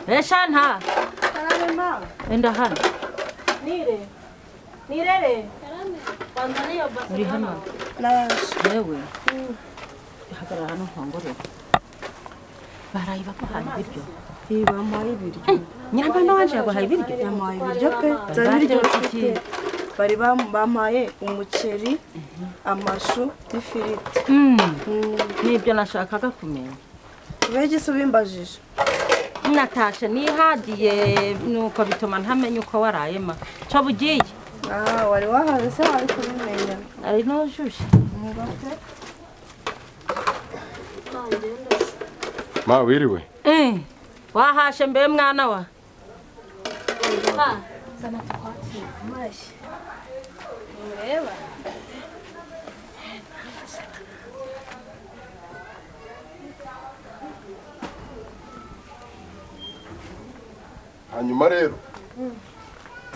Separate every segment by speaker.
Speaker 1: Eshanta.
Speaker 2: Karama.
Speaker 1: Enda hano.
Speaker 2: Nirere.
Speaker 1: Banzani yo basi. Uri hano. Yewe. Hagarara hano nkongore. Barayi bakuhaye ibiryo.
Speaker 2: Bampaye ibiryo.
Speaker 1: Nyirambana wanje yaguhaye ibiryo.
Speaker 2: Yampaye ibiryo pe. Zabiryo bafite. Bari bampaye umuceri, amashu n'ifiriti.
Speaker 1: Nibyo nashakaga kumenya.
Speaker 2: Bege subimbajije.
Speaker 1: Natasha nihadiye nuko bituma ntamenya uko warayema. Cyo bugiye.
Speaker 2: Wari wahaze se wari kubimenya.
Speaker 1: Ari no shushe.
Speaker 3: Ma wiriwe.
Speaker 1: Wahashe mbe mwana wa.
Speaker 2: Sana twatsi mashi. Ureba.
Speaker 3: Hanyuma rero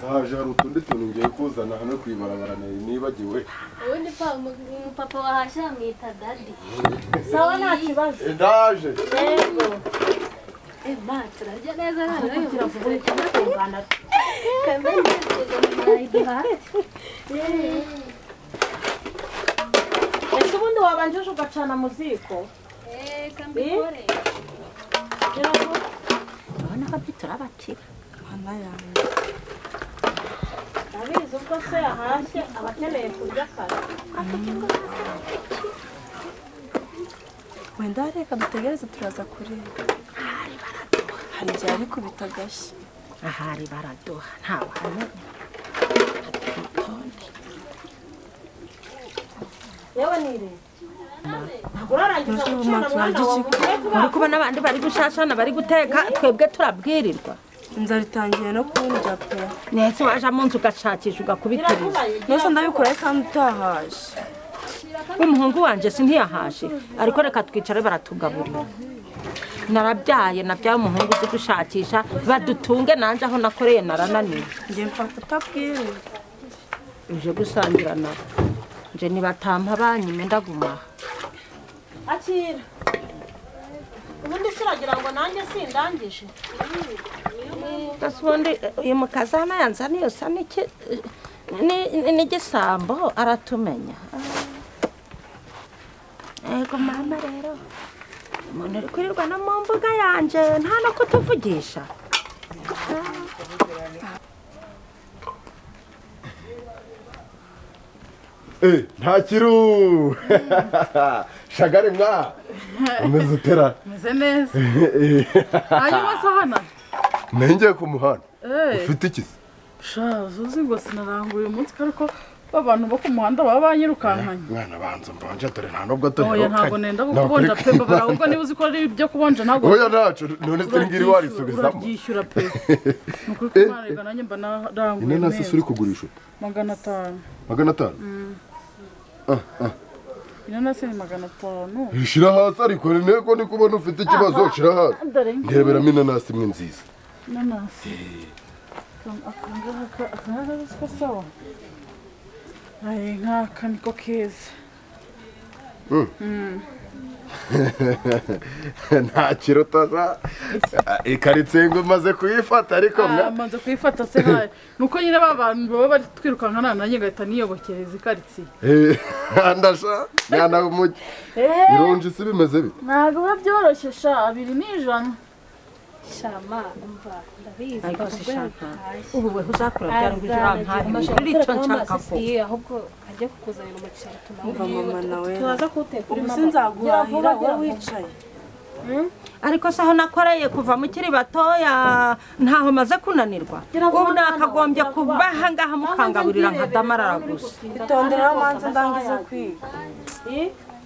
Speaker 3: haje hari utundi tuntu ngiye kuzana hano kwibarabara nibagiwe.
Speaker 4: Ubundi papa wahashe amwita dadi.
Speaker 2: Sawa nta kibazo.
Speaker 3: Ndaje.
Speaker 1: Yego.
Speaker 4: Turarya neza rero.
Speaker 1: Kiravuga cyangwa
Speaker 4: Kambe
Speaker 1: ese ubundi wabanjije ugacana mu ziko?
Speaker 4: kambe kore.
Speaker 1: Abana babitura abatira.
Speaker 2: Mwana yanjye.
Speaker 1: Abizi ubwo se yahashye abakeneye kurya kare.
Speaker 2: Wenda reka dutegereze turaza kureba. Hari igihe ari kubitagashya.
Speaker 1: Ahari baraduha ntawe hamenya. Yewe nire. Urarangiza gucana mwana wawe. Uri kubona abandi bari gushashana bari guteka twebwe turabwirirwa.
Speaker 2: Inzara itangiye no kundya pe.
Speaker 1: Nese waje mu nzu ugashakisha ugakubitiriza.
Speaker 2: Nose ndabikora kandi utahaje.
Speaker 1: Umuhungu wanje sintiyahashe ariko reka twicare baratugaburira. Narabyaye umuhungu uzi gushakisha badutunge nanje aho nakoreye narananiwe.
Speaker 2: Ngiye mpfa kutabwira.
Speaker 1: Uje gusangira nabo. Nje nibatampa banyime ndaguma. Akira. Ubundi siragira ngo nanjye sindangije. Tasundi uyu mukazana yanzaniye usa ni gisambo aratumenya. Ego mama rero. Umuntu uri kwirirwa no mu mbuga yanje nta no kutuvugisha.
Speaker 3: Nta kiru. Shagare mwa. Umeze utera.
Speaker 5: Meze neza. Hanyuma sahana.
Speaker 3: Nenge ku muhanda. Ufite iki?
Speaker 5: Uzi ngo sinaranguye umunsi ariko abantu bo ku muhanda baba banyirukankanye.
Speaker 3: Mwana banza mbonje dore nta nubwo turi.
Speaker 5: Oya ntago nenda kubonja pe babara ahubwo niba uzi ko ari ibyo kubonja ntago.
Speaker 3: Oya nacu none se ngiri warisubizamo.
Speaker 5: Uragishyura pe. Nukuri kumarega nanjye mba naranguye.
Speaker 3: Inanasi suri kugurisha.
Speaker 5: 500.
Speaker 3: 500?
Speaker 5: Inanasi ni 500.
Speaker 3: Shira hasi ariko nteko ni kubona ufite ikibazo shira hasi. Ndeberamo inanasi imwe nziza.
Speaker 5: Inanasi. Akanga sawa. Ay nkaka niko keza.
Speaker 3: Nta kirota ikaritse ngo maze kuyifata ariko
Speaker 5: maze kuyifata se haye nuko nyine babantu baba bari twirukankana nanjye ngahita niyobokereza ikaritse
Speaker 3: ndasha yana umujyi ironje se bimeze bite
Speaker 5: ntabwo babyoroshye sha 200.
Speaker 4: Shama umva ndabizi
Speaker 1: bakubwira. Ubu we uzakura byarungije urampari. Urico nshaka ko.
Speaker 4: Ahubwo ajye kukuzanira umuceri
Speaker 2: Mama nawe.
Speaker 4: tunaza kuteka uri
Speaker 2: Ubu nzaguhahira wowe wicaye.
Speaker 1: Ariko saho nakoreye kuva mu kiri batoya ntaho maze kunanirwa. Ubu nakagombye kubaha ngaha mukangaburira nkadamarara gusa.
Speaker 2: Itondera manze ndangiza kwiga.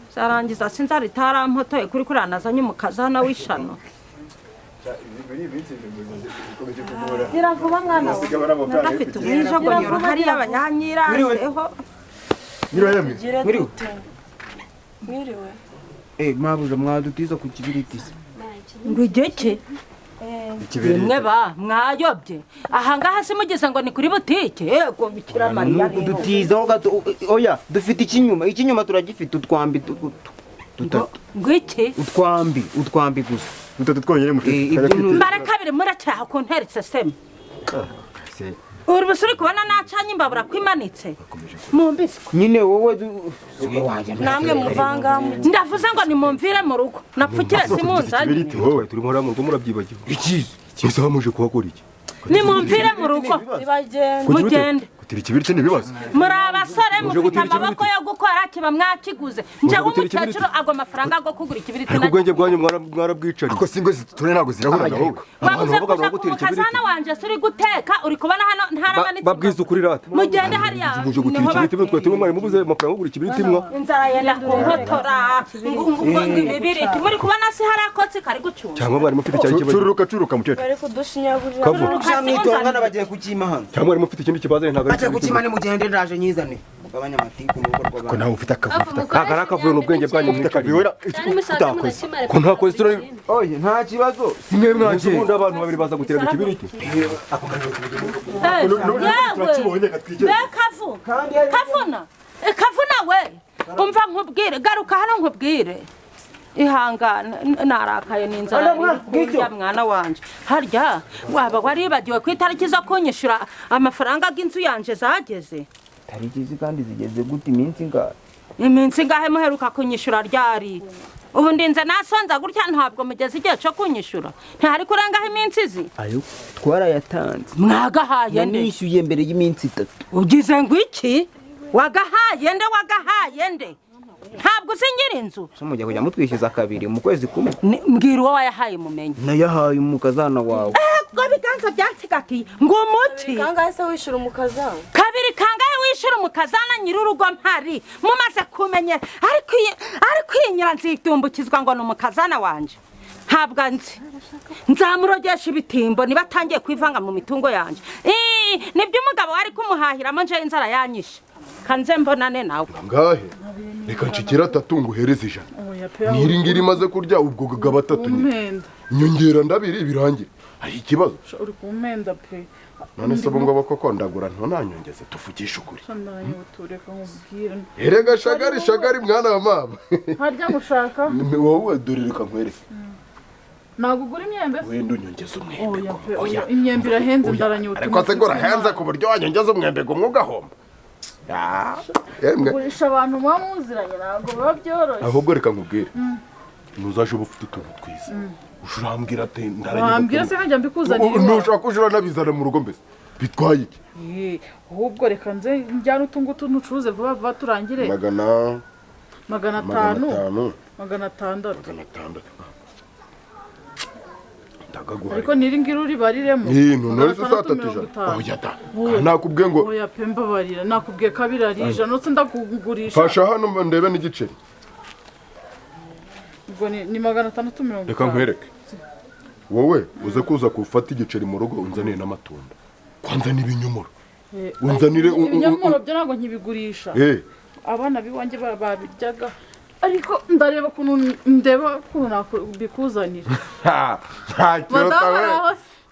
Speaker 1: Sarangiza sinzari tarampotoye kuri kuranazanye umukazana w'ishano.
Speaker 4: Biravuba mwana we.
Speaker 1: Nafite umwijogonyoro hari y'abanyanyiraseho.
Speaker 2: Mwiriwe. Mwiriwe.
Speaker 6: Mabuja mwadutiza ku kibiriti.
Speaker 1: Ngugeke. Mwe ba mwayobye. Aha ngaha simugeze ngo ni kuri butike. Yego bikira Mariya.
Speaker 6: Dutiza oya dufite ikinyuma turagifite utwambi tutatu.
Speaker 1: Ngwiki?
Speaker 6: Utwambi gusa.
Speaker 3: Mutatu twonyine
Speaker 1: mbare kabiri muracyaha ku nteretse sema uri busuri kubona nacanye imbabura kwimanitse mumbise
Speaker 6: nyine wowe
Speaker 2: namwe muvanga
Speaker 1: ndavuze ngo nimumvire mu rugo napfukire simunzanye
Speaker 3: Ibiriti wowe turi muri mu rugo murabyibagiwe ikize hamuje kuhakora iki
Speaker 1: nimumvire mu rugo mugende
Speaker 3: gutira ikibiriti n'ibibazo
Speaker 1: muri abasore mufite amaboko yo gukora kiba mwakiguze nje nk'umukecuru agwa amafaranga go kugura ikibiriti
Speaker 3: ariko ubwenge bwanyu mwarabwicari
Speaker 7: ariko singo ture ntago zirahurana wowe
Speaker 1: wabuze kuja kumukazana wanje suri guteka uri kubona hano ntaramanitse
Speaker 3: babwiza ukuri rata
Speaker 1: mugende hariya
Speaker 3: muje gutira ikibiriti mwe twatuma mwari mubuze amafaranga gura ikibiriti mwa
Speaker 1: inzara yenda kunkotora ibibiriti muri kubona si hari akotsi kari gucunga
Speaker 3: cyangwa mwari mufite cyari kibazo
Speaker 7: cururuka mukecuru
Speaker 2: bari kudushinyagurira
Speaker 6: Chamwitonga bagiye kukima hano.
Speaker 3: cyangwa mwari mufite ikindi kibazo ntago
Speaker 6: Baje kukima ni mugende ndaje nyizane. Mugabanya amatiku mu rugo
Speaker 7: ko
Speaker 6: rw'abantu.
Speaker 7: nawe ufite akavuta
Speaker 3: kagara kavuye n'ubwenge bwanyu mufite kavuye utakoze ko ntakoze turi
Speaker 6: Oye nta kibazo.
Speaker 3: simwe mwaje ubundi abantu babiri baza gutira ikibiriti
Speaker 1: kavuna we umva nkubwire garuka hano nkubwire ihangana narakaye n'inzara kurya mwana wanje harya waba waribagiwe ku itariki zo kunyishura amafaranga y'inzu yanje zageze
Speaker 6: Tariki kandi zigeze gute
Speaker 1: iminsi ngahe muheruka kunyishura ryari ubu ndinze nasonza gutya ntabwo mugeze igihe cyo kunyishura ntihari kurengaho iminsi izi
Speaker 6: ayo twarayatanze.
Speaker 1: mwagahaye nde
Speaker 6: Nishyuye mbere y'iminsi 3.
Speaker 1: ugize ngo iki wagahaye nde ntabwo uzi nyirinzu
Speaker 6: So mujya kujya mutwishyuza kabiri mu kwezi kumwe.
Speaker 1: mbwira uwo wayahaye mumenye
Speaker 6: Nayahaye umukazana wawe.
Speaker 1: ngo biganza byatsigatiye ngo umuti
Speaker 2: kangahe se wishura umukazana
Speaker 1: kabiri kangahe wishura umukazana nyir'urugo mpari mumaze kumenyera ariko iyi nyiranzitumbukizwa ngo ni umukazana wanje ntabwo nzi nzamurogesha ibitimbo niba atangiye kwivanga mu mitungo yanje nibyo umugabo wari kumuhahiramo nje inzara yanyishe kanze mbonane nawe
Speaker 3: ngahe reka nshikira atatu nguhereze ijana ngiringiri imaze kurya ubwo gagaba atatu nyongera ndabiri birangira hari ikibazo
Speaker 5: uri kumpenda pe
Speaker 3: none se bo ngo koko ndagura ntonanyongeze tuvugisha ukuri
Speaker 5: Tureka nkubwire
Speaker 3: erega shagari mwana wa mama
Speaker 5: harya mushaka
Speaker 3: wowe dore reka nkwereke
Speaker 5: nagugura imyembe
Speaker 3: wenda unyongeze umwembe
Speaker 5: imyembe irahenze ndaranyubutumwa
Speaker 3: ariko se gora henze ku buryo wanyongeze umwembe ngo mwugahomba
Speaker 5: gurisha abantu muba muziranye ntabwo biba byoroshye
Speaker 3: ahubwo reka nkubwire nuzaje uba ufite utuntu twiza ushurambwira ate
Speaker 5: wambwira se nkajya mbikuzanira
Speaker 3: ntushaka ujura nabizana mu rugo mbese bitwaye iki
Speaker 5: ahubwo reka nze njyane utu ngutu ntucuruze vuba vuba turangire
Speaker 3: 500
Speaker 5: 600
Speaker 3: ndagaguhaye
Speaker 5: ariko niringire uri bariremo
Speaker 3: none se saa 3 oya da nakubwiye ngo
Speaker 5: oya pemba barira nakubwiye kabiri arija notse ndakugurisha
Speaker 3: fasha hano ndebe n'igiceri
Speaker 5: ubwo ni 650.
Speaker 3: reka nkwereke wowe uze kuza kufata igiceri mu rugo unzaniye n'amatunda kwanza n'ibinyomoro unzanire
Speaker 5: ibinyomoro byo ntabwo nkibigurisha abana biwanjye babiryaga ariko ndareba ukuntu nakubikuzanira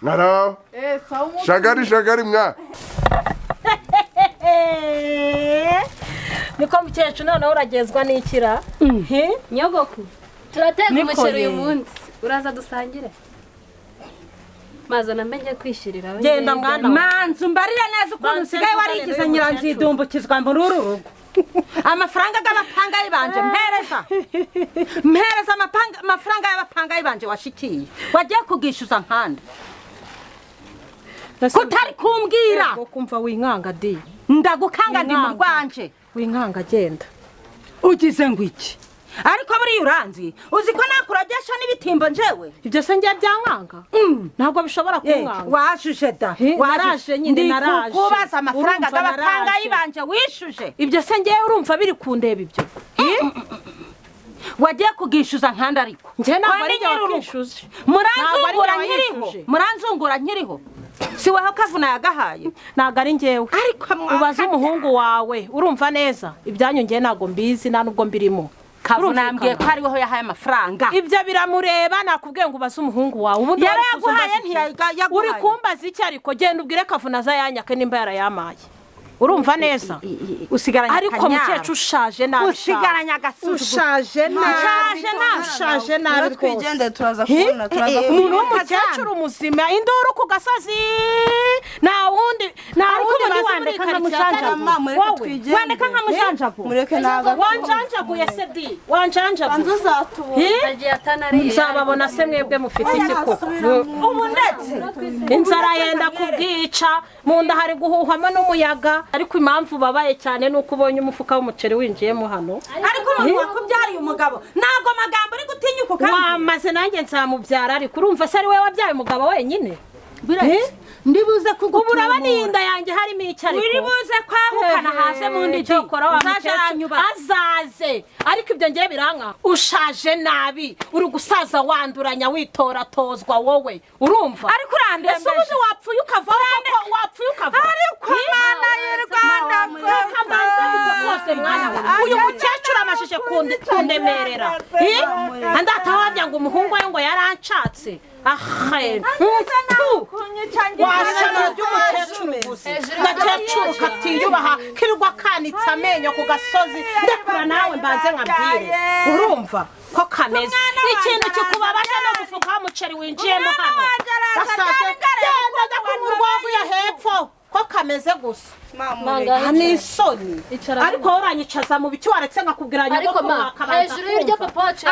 Speaker 3: Ngara shagari mwa
Speaker 1: niko mukecuru noneho uragezwa n'ikira
Speaker 4: nyogoku turateka umuceri uyu munsi uraza dusangire maze namenye kwishirira
Speaker 1: genda mwana manzu mbarira neza ukuntu usigaye warigize nyiranzidumbukizwa muri uru rugo amafaranga y'abapangayi banje mpereza amafaranga y'abapangayi banje washikiye wagiye kugishyuza nkanda kutari kumbwira
Speaker 8: kumva winkanga di
Speaker 1: ndagukanga ndi mu rwanje
Speaker 8: winkanga genda
Speaker 1: ugize ngo iki ariko buriya uranzi uzi ko nakuragesha n'ibitimbo njewe
Speaker 8: ibyo se njye byankanga ntabwo bishobora kunkanga
Speaker 1: washuje da
Speaker 8: waraje nyine naraje
Speaker 1: kubaza amafaranga y'abapangayi banje wishuje
Speaker 8: ibyo se njye urumva biri kundeba ibyo
Speaker 1: wagiye kugishyuza nkanda ariko
Speaker 8: njye ntabwo ari njye wakishyuje
Speaker 1: muranzungura nkiriho si weho kavuna yagahaye
Speaker 8: ntabwo ari njyewe
Speaker 1: ariko
Speaker 8: ubaze umuhungu wawe urumva neza ibyanyu njye ntabwo mbizi nta nubwo mbirimo
Speaker 1: kavuna yambwiye ko ari weho yahaye amafaranga
Speaker 8: ibyo biramureba nakubwiye ngo ubaze umuhungu wawe ubundi
Speaker 1: yarayaguhaye ntiyaguhaye
Speaker 8: uri kumbaza iki ariko genda ubwire kavuna azayanyake nimba yarayamaye urumva neza
Speaker 1: usigaranye
Speaker 8: ariko mukecuru ushaje nabi
Speaker 1: usigaranye agasuzuguro
Speaker 8: ushaje nabi
Speaker 2: twigende turaza kubona
Speaker 8: umuntu w'umukecuru muzima induru ku gasozi nta wundi
Speaker 1: wandeka nkamujanjagu
Speaker 2: mureke naga
Speaker 8: wanjanjaguye se di wanjanjaguye nzababona se mwebwe mufite iki koko
Speaker 1: ubu ndetse
Speaker 8: inzara yenda kubwica mu nda hari guhuhamo n'umuyaga ariko impamvu babaye cyane nuko ubonye umufuka w'umuceri winjiyemo hano
Speaker 1: ariko umuntu wakubyariye umugabo ntago magambo uri gutinyuka kandi
Speaker 8: wamaze nanjye nzamubyara ariko urumva se ari we wabyaye umugabo wenyine
Speaker 1: ndibuze kugutura
Speaker 8: urabona iyi nda yanjye harimo icyo ariko
Speaker 1: uribuze kwahukana hasi mu ndi
Speaker 8: azaze ariko ibyo ngiye biranka ushaje nabi uri gusaza wanduranya witoratozwa wowe urumva
Speaker 1: ariko urandembeje
Speaker 8: ese ubuze wapfuye ukavaho
Speaker 1: ariko mana y'u Rwanda
Speaker 8: rwose mwana we uyu mukecuru amashije kundemerera andata wabya ngo umuhungu we ngo yarancatse washana ry'umukecuru gusa gakecuru katiyubaha kirirwa kanitse amenyo ku gasozi ndekura nawe mbanze nkabwire urumva ko kameze ikintu kikubabaje no gufuka w'umuceri winjiyemo hano gasaze genda jya ku murwagu ya hepfo ko kameze gusa ni isoni ariko woranyicaza mu biki waretse nkakubwira nyoko mwakabanza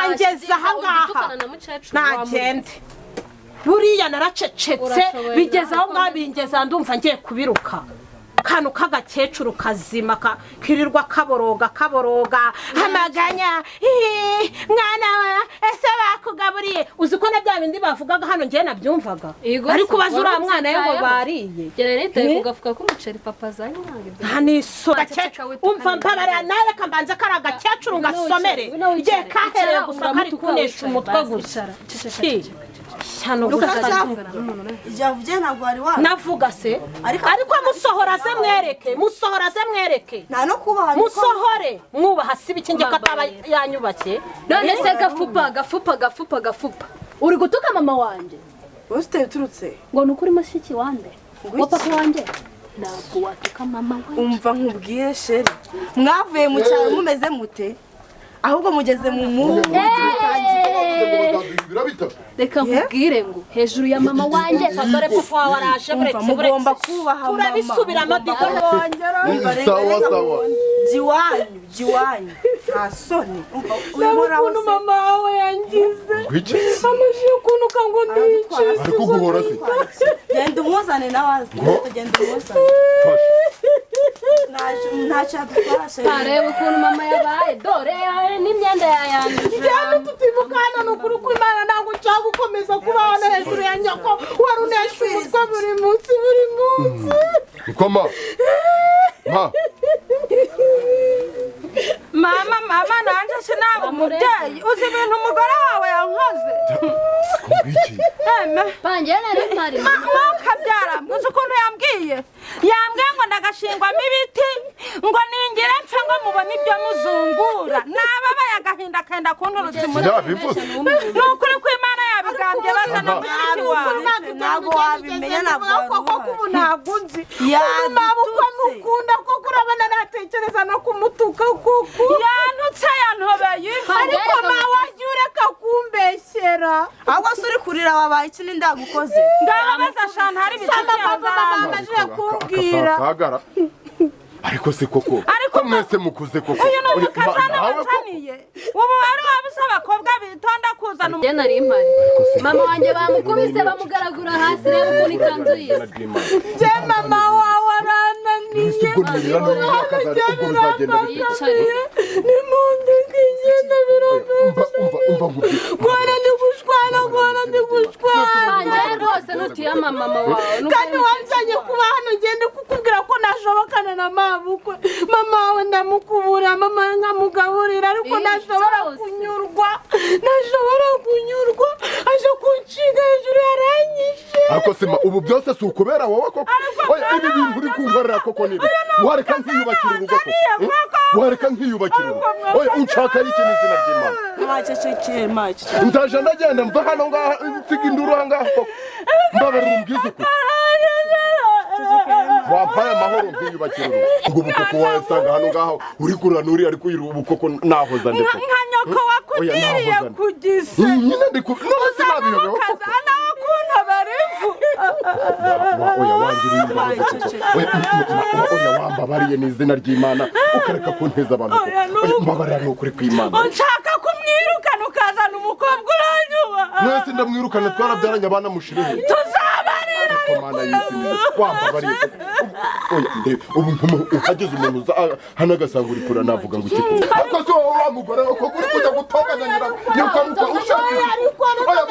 Speaker 8: angeze ahangaha nagende buriya naracecetse bigeze aho mwabingeza ndumva ngiye kubiruka kanu k'agakecuru kazima kirirwa kaboroga amaganya mwana we ese bakugaburiye uzi ko na bya bindi bavugaga hano ngiye nabyumvaga ariko baza uriya mwana ye ngo bariye
Speaker 4: gererite kugafuka k'umuceri papa azanye
Speaker 8: haniso umva mpabarira nawe kambanze kari agakecuru ngasomere igihe kahereye gusa kari kunesha umutwe gusa cyano gusa navuga se ariko musohora se mwereke
Speaker 2: nta no kubaha
Speaker 8: musohore mwubaha sibi kinge kataba yanyubake
Speaker 4: none se gafupa uri gutuka mama wanje
Speaker 2: Wose uturutse
Speaker 4: ngo nukuri mashiki wande ngo papa wanje ntabwo watuka mama wanje
Speaker 2: umva nkubwire sheri mwavuye mu cyaro mumeze mute ahubwo mugeze mu muhungu
Speaker 4: reka nkubwire ngo hejuru ya mama wanje
Speaker 8: dore papa waraje
Speaker 2: mugomba kubaha mama
Speaker 8: turabisubira amadiko
Speaker 3: sawa
Speaker 2: jiwanyu nta soni
Speaker 8: ukuntu mama wawe yangize amashyi ukuntu kango ndice
Speaker 3: ariko guhora se
Speaker 2: genda umuzane nawazi genda umuzane ntacyo adufashe
Speaker 4: areba ukuntu mama yabaye dore n'imyenda yayanduje
Speaker 8: cyane tutibukana n'ukuri kw'Imana ntabwo nshaka gukomeza kubana hejuru ya nyoko wari unesha umutwe buri munsi
Speaker 3: ikoma
Speaker 1: mama nanjye sinaba umubyeyi uzi ibintu umugore wawe yankoze
Speaker 4: pangira nari mpari
Speaker 1: mukabyara uzi ukuntu yambwiye ngo ndagashingwamo ibiti ngo ningire mpfe ngo mubone ibyo muzungura nababaye agahinda kenda kunturutse muri ni ukuri kw'Imana yabigambye bazana mushiki wawe
Speaker 2: ntabwo wabimenya
Speaker 8: ntabwo nzi mabukwe mukunda koko urabona natekereza no kumutuka kuko
Speaker 1: yantutse yantobeye
Speaker 8: ariko nawe wajya ureka kumbeshyera
Speaker 2: ahubwo se uri kurira wabaye iki n'indagukoze
Speaker 1: ndababaza shana hari ibitotsi
Speaker 8: amaze kumbwira
Speaker 3: ariko se koko ko mwese mukuze koko
Speaker 1: uyu ni umukazana wanzaniye ubu wari wabuze abakobwa bitonda kuzana
Speaker 4: njye nari mpari mama wanjye bamukubise bamugaragura hasi reba ukuntu ikanzu ye
Speaker 8: njye mama wawe arananiye nimundeke ingenda
Speaker 3: umva
Speaker 8: ndi gushwana
Speaker 4: njye rwose nutiye mama wawe
Speaker 8: kandi wanzanye kuba hano ngende kukubwira ko nashobokana na mabukwe mama wawe ndamukubura mama nkamugaburira ariko ntashobora kunyurwa aje kunshinga hejuru yaranyishe
Speaker 3: ariko sima ubu byose si ukubera wowe koko oya ibi bintu uri kunkorera koko nibi wareka nkiyubakira urugo koko oya unshaka iki n'izina ry'Imana nzaje ndagenda mva hano ngaha nsiga induru aha ngaha koko mbabarira umbwize ukuri wampaye amahoro nk'iyo banyubakira ngo ubukoko wasanga hano ngaho uri kurana uri ariko uyu ubukoko nahoza ndetse
Speaker 1: nka nyoko wakugiriye kugize
Speaker 3: nyine ndi ku no sinabiyobeho
Speaker 1: ukazana ukuntu barivu
Speaker 3: oya wangiriye oya wambabariye n'izina ry'Imana ukareka kunteza abantu mbabarira n'ukuri kw'Imana
Speaker 1: unshaka kumwirukana ukazana umukobwa uranyuba
Speaker 3: mwese ndamwirukana twarabyaranye abana mushirehe
Speaker 1: tuzabarira
Speaker 3: Mana y'isi wambabariye oya ndebe ubu uhageze umuntu hano agasanga uri kura navuga ngo iki ariko so wa mugore ko uri kujya gutonganya nyira yuko muko ushaka oya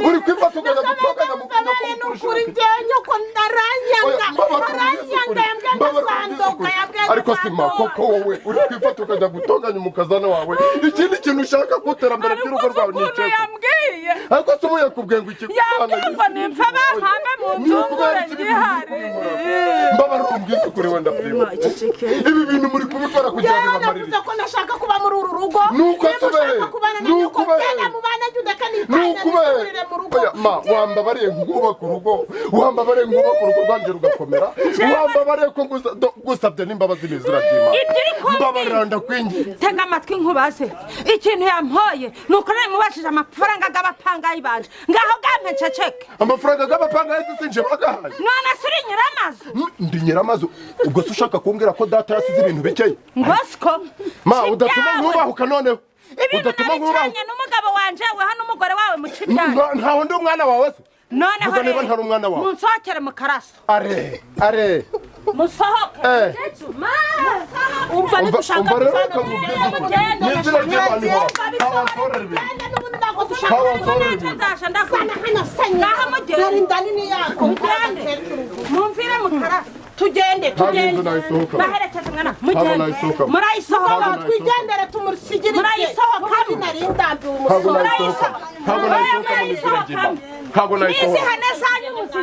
Speaker 3: uri kwifata ukajya gutonganya mu
Speaker 8: kuri njyewe ko ndaranyanga
Speaker 3: ariko sima koko wowe uri kwifata ukajya gutonganya umukazana wawe ikindi kintu ushaka kuterambere cy'urugo rwawe n'icyo ariko se ubu yakubwiye ngo iki
Speaker 1: ngo nimpfa bampambe mu nzungure ngihari
Speaker 3: mbabara umbwiza kuri wenda prima ibi bintu muri kubikora kugira ngo bamarire
Speaker 8: ko nashaka kuba muri uru rugo
Speaker 3: nuko tubehe ma wambabariye ngubaka urugo wambabariye ngubaka urugo rwanjye rugakomera wambabariye ko gusabye n'imbabazi n'izina ry'Imana mbabarira ndakwingiye
Speaker 1: tega amatwi nkubaze ikintu yampoye nuko nawe mubashije amafaranga g'abapangayi banje ngaho gampe ceceke
Speaker 3: amafaranga g'abapangayi sinje bagahaye
Speaker 1: none suri nyiramazu
Speaker 3: ndi nyiramazu ubwo se ushaka kumbwira ko data yasize ibintu bikeye
Speaker 1: ngosiko
Speaker 3: ma udatuma nkubahuka noneho
Speaker 1: udatuma nkubahuka n'umugabo wanje we hano umugore wawe mu kibyaro
Speaker 3: ntaho ndi umwana wawe se
Speaker 1: noneho
Speaker 3: niba ntari umwana wawe
Speaker 1: munsohokere mu karaso
Speaker 3: are
Speaker 1: musohoke
Speaker 8: umva nitushaka
Speaker 3: kuvana n'izina ry'Imana
Speaker 1: mumvire mu karaso
Speaker 8: tugende
Speaker 1: baherekeze mwana murayisohoka
Speaker 8: twigendere tumusigire
Speaker 1: murayisohoka
Speaker 3: ntabwo nayisohoka mu izina ry'Imana ntabwo nayisohoka